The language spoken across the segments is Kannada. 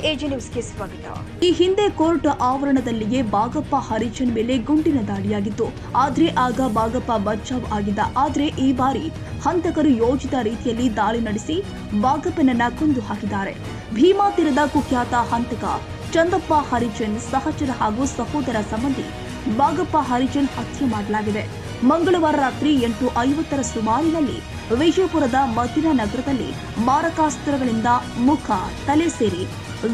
ಎಜಿ ನ್ಯೂಸ್ಗೆ ಸ್ವಾಗತ. ಈ ಹಿಂದೆ ಕೋರ್ಟ್ ಆವರಣದಲ್ಲಿಯೇ ಬಾಗಪ್ಪ ಹರಿಜನ್ ಮೇಲೆ ಗುಂಡಿನ ದಾಳಿಯಾಗಿತ್ತು. ಆದ್ರೆ ಆಗ ಬಾಗಪ್ಪ ಬಚಾವ್ ಆಗಿದ್ದ. ಆದ್ರೆ ಈ ಬಾರಿ ಹಂತಕರು ಯೋಜಿತ ರೀತಿಯಲ್ಲಿ ದಾಳಿ ನಡೆಸಿ ಬಾಗಪ್ಪನನ್ನ ಕೊಂದು ಹಾಕಿದ್ದಾರೆ. ಭೀಮಾ ತೀರದ ಕುಖ್ಯಾತ ಹಂತಕ ಚಂದಪ್ಪ ಹರಿಜನ್ ಸಹಚರ ಹಾಗೂ ಸಹೋದರ ಸಂಬಂಧಿ ಬಾಗಪ್ಪ ಹರಿಜನ್ ಹತ್ಯೆ ಮಾಡಲಾಗಿದೆ. ಮಂಗಳವಾರ ರಾತ್ರಿ 8:50 ಸುಮಾರಿನಲ್ಲಿ ವಿಜಯಪುರದ ಮದಿನಾ ನಗರದಲ್ಲಿ ಮಾರಕಾಸ್ತ್ರಗಳಿಂದ ಮುಖ, ತಲೆ ಸೇರಿ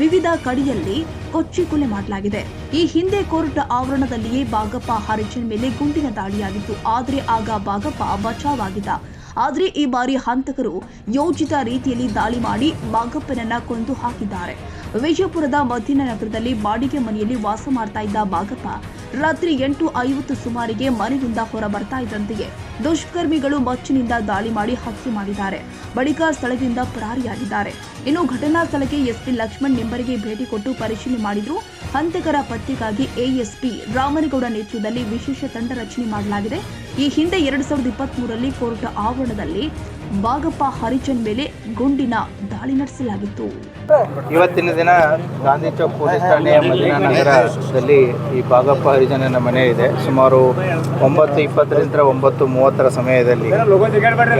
ವಿವಿಧ ಕಡೆಯಲ್ಲಿ ಕೊಚ್ಚಿ ಕೊಲೆ ಮಾಡಲಾಗಿದೆ. ಈ ಹಿಂದೆ ಕೋರ್ಟ್ ಆವರಣದಲ್ಲಿಯೇ ಬಾಗಪ್ಪ ಹರಿಜನ್ ಮೇಲೆ ಗುಂಡಿನ ದಾಳಿಯಾಗಿತ್ತು. ಆದರೆ ಆಗ ಬಾಗಪ್ಪ ಬಚಾವ್ ಆಗಿದ್ದ. ಆದರೆ ಈ ಬಾರಿ ಹಂತಕರು ಯೋಜಿತ ರೀತಿಯಲ್ಲಿ ದಾಳಿ ಮಾಡಿ ಬಾಗಪ್ಪನನ್ನ ಕೊಂದು ಹಾಕಿದ್ದಾರೆ. ವಿಜಯಪುರದ ಮದಿನಾ ನಗರದಲ್ಲಿ ಬಾಡಿಗೆ ಮನೆಯಲ್ಲಿ ವಾಸ ಮಾಡ್ತಾ ಇದ್ದ ಬಾಗಪ್ಪ ರಾತ್ರಿ 8:50 ಸುಮಾರಿಗೆ ಮನೆಯಿಂದ ಹೊರ ಬರ್ತಾ ಇದ್ದಂತೆಯೇ ದುಷ್ಕರ್ಮಿಗಳು ಮಚ್ಚಿನಿಂದ ದಾಳಿ ಮಾಡಿ ಹತ್ಯೆ ಮಾಡಿದ್ದಾರೆ. ಬಳಿಕ ಸ್ಥಳದಿಂದ ಪರಾರಿಯಾಗಿದ್ದಾರೆ. ಇನ್ನು ಘಟನಾ ಸ್ಥಳಕ್ಕೆ ಎಸ್ಪಿ ಲಕ್ಷ್ಮಣ್ ನಿಂಬರಿಗೆ ಭೇಟಿ ಕೊಟ್ಟು ಪರಿಶೀಲನೆ ಮಾಡಿದ್ರು. ಹಂತಕರ ಪತ್ತೆಗಾಗಿ ಎಎಸ್ಪಿ ರಾಮನಗೌಡ ನೇತೃತ್ವದಲ್ಲಿ ವಿಶೇಷ ತಂಡ ರಚನೆ ಮಾಡಲಾಗಿದೆ. ಈ ಹಿಂದೆ 2023ರಲ್ಲಿ ಕೋರ್ಟ್ ಆವರಣದಲ್ಲಿ ಬಾಗಪ್ಪ ಹರಿಜನ್ ಮೇಲೆ ಗುಂಡಿನ ದಾಳಿ ನಡೆಸಲಾಗಿತ್ತು. ಇವತ್ತಿನ ದಿನ ಗಾಂಧಿ ಚೌಕ್ ಪೊಲೀಸ್ ಠಾಣೆಯ ಮದಿನಾ ನಗರದಲ್ಲಿ ಈ ಬಾಗಪ್ಪ ಹರಿಜನನ ಮನೆ ಇದೆ. ಸುಮಾರು 9:20ರಿಂದ 9:30 ಸಮಯದಲ್ಲಿ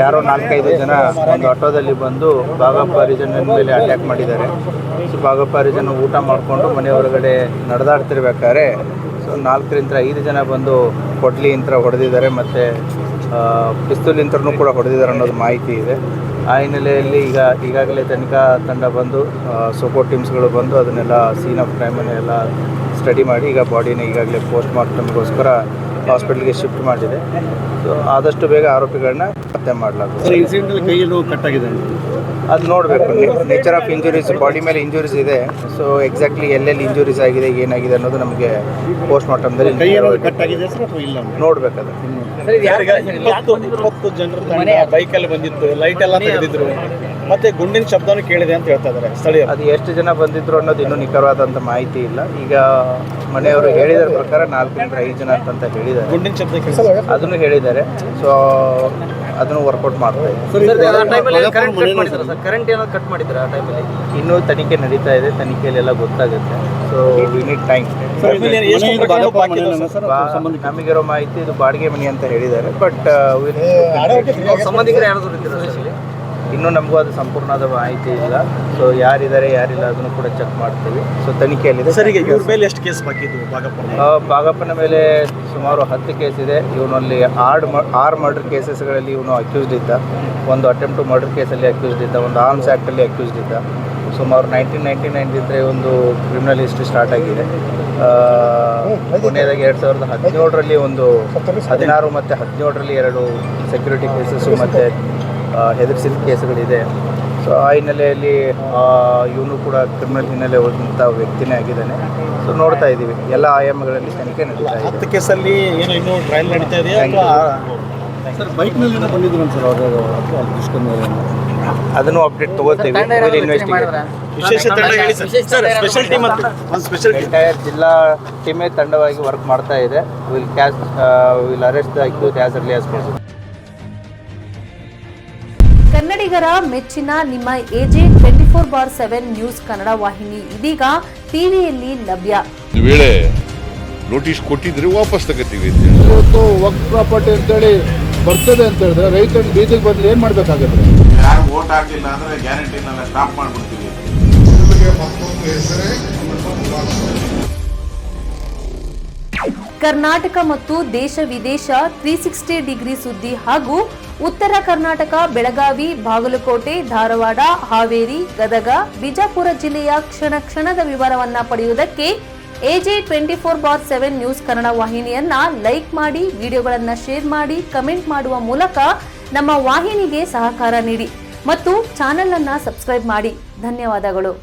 ಯಾರೋ 4-5 ಜನ ಒಂದು ಆಟೋದಲ್ಲಿ ಬಂದು ಬಾಗಪ್ಪ ಹರಿಜನನ ಮೇಲೆ ಅಟ್ಯಾಕ್ ಮಾಡಿದ್ದಾರೆ. ಬಾಗಪ್ಪ ಹರಿಜನ್ ಊಟ ಮಾಡಿಕೊಂಡು ಮನೆ ಹೊರಗಡೆ ನಡೆದಾಡ್ತಿರ್ಬೇಕಾದ್ರೆ 4ರಿಂದ 5 ಜನ ಬಂದು ಕೊಡ್ಲಿ ಯಂತ್ರ ಹೊಡೆದಿದ್ದಾರೆ ಮತ್ತು ಪಿಸ್ತೂಲ್ ಯಂತ್ರನೂ ಕೂಡ ಹೊಡೆದಿದ್ದಾರೆ ಅನ್ನೋದು ಮಾಹಿತಿ ಇದೆ. ಆ ಹಿನ್ನೆಲೆಯಲ್ಲಿ ಈಗಾಗಲೇ ತನಿಖಾ ತಂಡ ಬಂದು ಸೋಕೋ ಟೀಮ್ಸ್ಗಳು ಬಂದು ಅದನ್ನೆಲ್ಲ ಸೀನ್ ಆಫ್ ಕ್ರೈಮನ್ನೆಲ್ಲ ಸ್ಟಡಿ ಮಾಡಿ ಈಗ ಬಾಡಿನ ಈಗಾಗಲೇ ಪೋಸ್ಟ್ ಮಾರ್ಟಮ್ಗೋಸ್ಕರ ಹಾಸ್ಪಿಟಲ್ಗೆ ಶಿಫ್ಟ್ ಮಾಡಿದೆ. ಸೊ ಆದಷ್ಟು ಬೇಗ ಆರೋಪಿಗಳನ್ನ ಪತ್ತೆ ಮಾಡಲಾಗುತ್ತೆ. ಇನ್ಸಿಡೆಂಟಲ್ಲಿ ಕೈಯಲ್ಲೂ ಕಟ್ಟಾಗಿದೆ, ಅದು ನೋಡಬೇಕು. ನೇಚರ್ ಆಫ್ ಇಂಜುರೀಸ್, ಬಾಡಿ ಮೇಲೆ ಇಂಜುರೀಸ್ ಇದೆ. ಸೊ ಎಕ್ಸಾಕ್ಟ್ಲಿ ಎಲ್ಲೆಲ್ಲಿ ಇಂಜುರೀಸ್ ಆಗಿದೆ, ಏನಾಗಿದೆ ಅನ್ನೋದು ನಮಗೆ ಪೋಸ್ಟ್ ಮಾರ್ಟಮ್ದಲ್ಲಿ ಕಟ್ಟಾಗಿದೆ ಅಥವಾ ಇಲ್ಲ ನೋಡಬೇಕಾದ್ರೆ. 20 ಜನರ ಬೈಕಲ್ಲಿ ಬಂದಿತ್ತು, ಲೈಟ್ ಎಲ್ಲ ತೆಗೆದಿದ್ರು, ಮತ್ತೆ ಗುಂಡಿನ ಶಬ್ದನೂ ಕೇಳಿದೆ ಅಂತ ಹೇಳ್ತಾ ಇದ್ದಾರೆ ಸ್ಥಳೀಯರು. ಅದು ಎಷ್ಟು ಜನ ಬಂದಿದ್ರು ಅನ್ನೋದು ಇನ್ನೂ ನಿಖರವಾದಂಥ ಮಾಹಿತಿ ಇಲ್ಲ. ಈಗ ಮನೆಯವರು ಹೇಳಿದ ಪ್ರಕಾರ 4ರಿಂದ 5 ಜನ ಅಂತ ಹೇಳಿದ್ದಾರೆ. ಗುಂಡಿನ ಶಬ್ದ ಅದನ್ನು ಹೇಳಿದ್ದಾರೆ. ಸೊ ಅದನ್ನು ವರ್ಕೌಟ್ ಮಾಡ್ತಾ ಇದ್ದಾರೆ. ಕರೆಂಟ್ ಏನೋ ಕಟ್ ಮಾಡಿದ್ರೆ ಆ ಟೈಮಲ್ಲಿ ಇನ್ನೂ ತನಿಖೆ ನಡೀತಾ ಇದೆ. ತನಿಖೆಯಲ್ಲೆಲ್ಲ ಗೊತ್ತಾಗುತ್ತೆ. So we need time. ನಮಗಿರೋ ಮಾಹಿತಿ ಇದು ಬಾಡಿಗೆ ಮನೆ ಅಂತ ಹೇಳಿದ್ದಾರೆ. ಬಟ್ ಸಂಬಂಧಿಕರು ಯಾರಾದರೂ ಇದ್ದಾರೆ ಇನ್ನೂ ನಮಗೂ ಅದು ಸಂಪೂರ್ಣವಾದ ಮಾಹಿತಿ ಇಲ್ಲ. ಸೊ ಯಾರಿದ್ದಾರೆ ಯಾರಿಲ್ಲ ಅದನ್ನು ಕೂಡ ಚೆಕ್ ಮಾಡ್ತೀವಿ. ಸೊ ತನಿಖೆಯಲ್ಲಿದೆ. ಸರಿಗೆ ಇವ್ರ ಮೇಲೆ ಎಷ್ಟು ಕೇಸ್ ಬಾಕಿ ಇದ್ದು? ಬಾಗಪ್ಪನ ಮೇಲೆ ಸುಮಾರು 10 ಕೇಸ್ ಇದೆ. ಇವನಲ್ಲಿ 6 ಮರ್ಡರ್ ಕೇಸಸ್ಗಳಲ್ಲಿ ಇವನು ಅಕ್ಯೂಸ್ಡ್ ಇದ್ದ. ಒಂದು ಅಟೆಂಪ್ಟ್ ಟು ಮರ್ಡರ್ ಕೇಸಲ್ಲಿ ಅಕ್ಯೂಸ್ಡ್ ಇದ್ದ. ಒಂದು ಆರ್ಮ್ಸ್ ಆ್ಯಕ್ಟಲ್ಲಿ ಅಕ್ಯೂಸ್ಡ್ ಇದ್ದ. ಸುಮಾರು 1999 ಒಂದು ಕ್ರಿಮಿನಲ್ ಹಿಸ್ಟ್ರಿ ಸ್ಟಾರ್ಟ್ ಆಗಿದೆ. ಕೊನೆಯದಾಗಿ 2017ರಲ್ಲಿ ಒಂದು 16 ಮತ್ತು 17ರಲ್ಲಿ 2 ಸೆಕ್ಯೂರಿಟಿ ಕೇಸಸ್ಸು ಮತ್ತು ಹೆದರಿಸಿದ ಕೇಸುಗಳಿದೆ. ಸೊ ಆ ಹಿನ್ನೆಲೆಯಲ್ಲಿ ಇವನು ಕೂಡ ಕ್ರಿಮಿನಲ್ ಹಿನ್ನೆಲೆ ಹೋದಂಥ ವ್ಯಕ್ತಿನೇ ಆಗಿದ್ದಾನೆ. ಸೊ ನೋಡ್ತಾ ಇದ್ದೀವಿ, ಎಲ್ಲ ಆಯಾಮಗಳಲ್ಲಿ ತನಿಖೆ ನಡೀತಾ ಇದೆ. 10 ಕೇಸಲ್ಲಿ ಏನೋ ಇನ್ನೂ ಟ್ರಯಲ್ ನಡೀತಾ ಇದೆಯಾ? ಸರ್ ಬೈಕ್ನಲ್ಲಿ ಏನೋ ಬಂದಿದ್ರು ಸರ್ ಅದನ್ನು ಅಪ್ಡೇಟ್ ತಗೋತೀವಿ. ವಿಶೇಷ ತಂಡ ಹೇಳಿ ಸರ್. ಸ್ಪೆಷಲ್ ಟೀಮ್ ಅಂತ ಒಂದು ಸ್ಪೆಷಲ್ ಎಂಟೈರ್ ಜಿಲ್ಲಾ ಟೀಮೇ ತಂಡವಾಗಿ ವರ್ಕ್ ಮಾಡ್ತಾ ಇದೆ. Will arrest the accused as early as possible. ಕನ್ನಡಿಗರ ಮೆಚ್ಚಿನ ನಿಮ್ಮ ಎಜೆ 24/7 ನ್ಯೂಸ್ ಕನ್ನಡ ವಾಹಿನಿ ಇದೀಗ ಟಿವಿಯಲ್ಲಿ ಲಭ್ಯ. ವೇಳೆ ನೋಟಿಸ್ ಕೊಟ್ಟಿದ್ರೆ ವಾಪಸ್ ತಗೋತೀವಿ. ಇವತ್ತು ವಕ್ಫ್ ಪ್ರಾಪರ್ಟಿ ಅಂತೇಳಿ ಬರ್ತದೆ ಅಂತ ಹೇಳಿದ್ರೆ ರೈತರು ಬೀದಿಗೆ ಬಂದ್ರೆ ಏನ್ ಮಾಡ್ಬೇಕಾಗುತ್ತೆ? ಯಾರು ವೋಟ್ ಹಾಕಿಲ್ಲ ಅಂದ್ರೆ ಗ್ಯಾರಂಟಿನೆಲ್ಲ ಸ್ಟಾಪ್ ಮಾಡ್ಬಿಡ್ತೀವಿ. ಕರ್ನಾಟಕ ಮತ್ತು ದೇಶ ವಿದೇಶ 360 ಡಿಗ್ರಿ ಸುದ್ದಿ ಹಾಗೂ ಉತ್ತರ ಕರ್ನಾಟಕ, ಬೆಳಗಾವಿ, ಬಾಗಲಕೋಟೆ, ಧಾರವಾಡ, ಹಾವೇರಿ, ಗದಗ, ಬಿಜಾಪುರ ಜಿಲ್ಲೆಯ ಕ್ಷಣ ಕ್ಷಣದ ವಿವರವನ್ನ ಪಡೆಯುವುದಕ್ಕೆ ಎಜೆ 24/7 ನ್ಯೂಸ್ ಕನ್ನಡ ವಾಹಿನಿಯನ್ನ ಲೈಕ್ ಮಾಡಿ, ವಿಡಿಯೋಗಳನ್ನ ಶೇರ್ ಮಾಡಿ, ಕಮೆಂಟ್ ಮಾಡುವ ಮೂಲಕ ನಮ್ಮ ವಾಹಿನಿಗೆ ಸಹಕಾರ ನೀಡಿ ಮತ್ತು ಚಾನೆಲ್ ಅನ್ನ ಸಬ್ಸ್ಕ್ರೈಬ್ ಮಾಡಿ. ಧನ್ಯವಾದಗಳು.